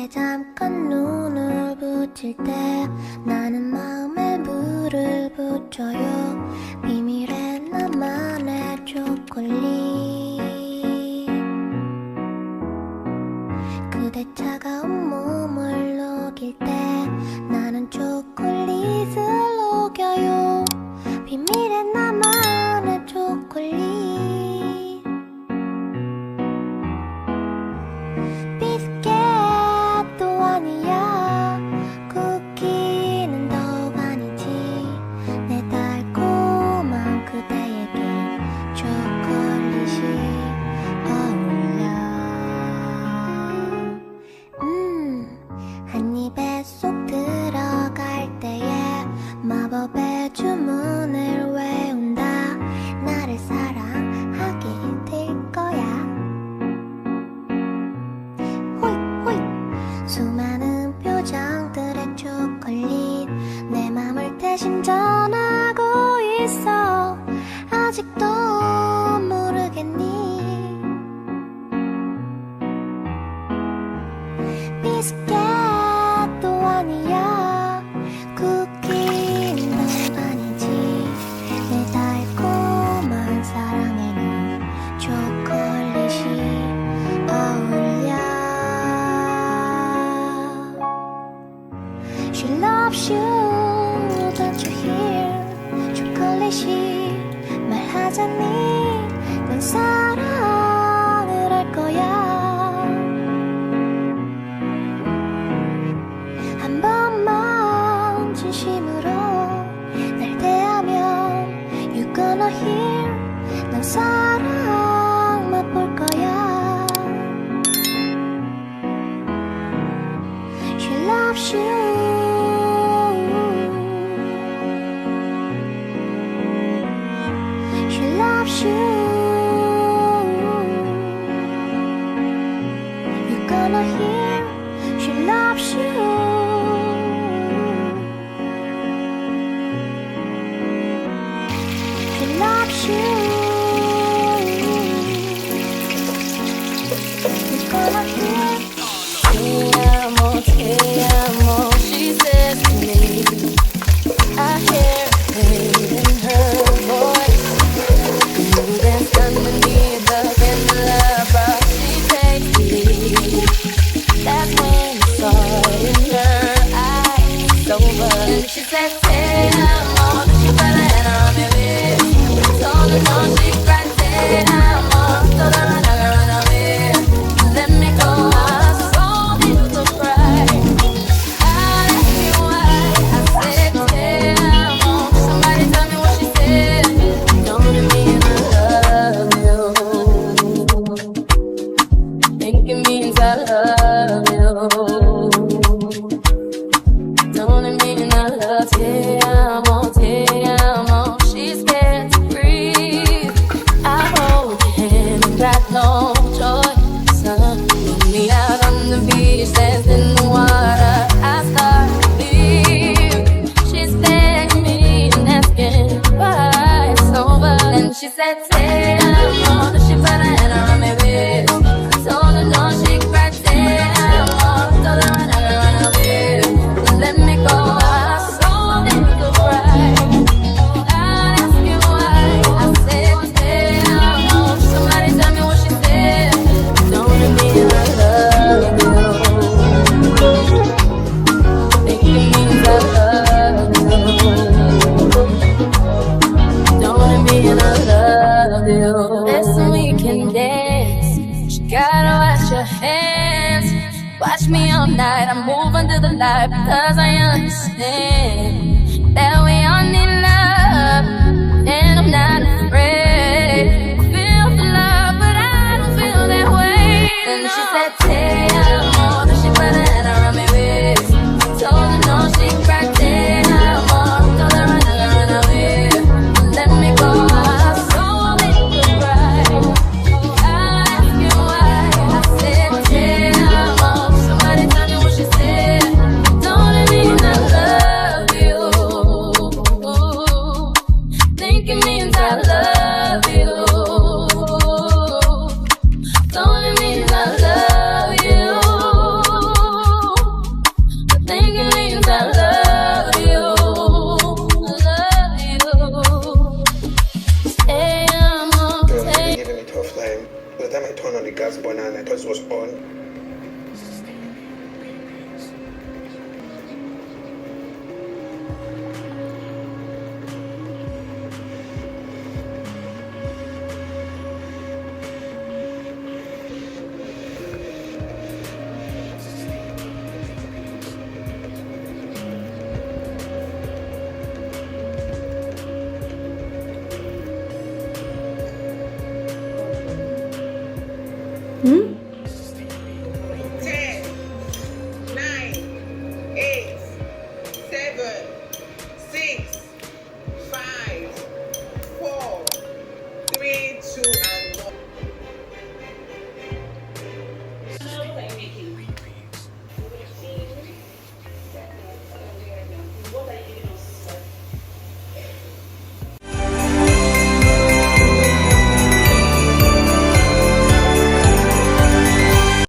잠깐 눈을 붙일 때 나는 마음에 물을 붙여요. 비밀의 나만의 초콜릿. 그대 차가운 몸을 녹일 때 나는 초콜릿을 녹여요. 비밀의 나만의 초콜릿. 비스켓도 아니야, 쿠키는 더욱 아니지. 내 달콤한 그대에게 초콜릿이 어울려. 한 입에 쏙 들어갈 때에 마법의 주문을 외운다. 나를 사랑하게 될 거야. 수많은 표정들의 초콜릿 내 맘을 대신 전하고 있어. 아직도 모르겠니? 비스켓도 아니야, 쿠키는 더 아니지. 내 달콤한 사랑에는 초콜릿이 어울려. She loves you, don't you hear? 초콜릿이 말하자니 넌 사랑을 할 거야. 한 번만 진심으로 날 대하면 You're gonna hear. 넌 사랑 맛볼 거야. She loves you. She loves you. You're gonna hear. She loves you. She loves you. You're gonna hear. Te amo, she says to me. I hear pain in her voice. You dance underneath the candlelight, but she takes the lead. That's when you saw it in her eyes. It's over. And she said, te amo, she fell in on me with. Told her no, she cried, te amo. Told her I'm not gonna run away. Let me go. She said, te amo, she fell in on me with. I told her no, she cried, te amo. Told her I'm not gonna run away. Let me go. I saw it to cry. I'd ask you why. I said, te amo. Somebody tell me what she said. Don't let me I love you. Think it means I love you. Don't let me and I love you. Listen, we can dance. She gotta wash your hands. Watch me all night. I'm moving to the light because I understand that we all need love, and I'm not afraid. I feel the love, but I don't feel that way. And no. She said, te amo, then she put her hand around me waist. Told her no, she cried, te amo. Told her I'm not gonna run away. Let me go. I saw it to cry. I'd ask you why. I said, te amo. Somebody tell me what she said. Don't let me not love you. that's banana because it was on. Hmm? 10, 9, 8, 7, 6, 5, 4, 3, 2, and 1. What are you making?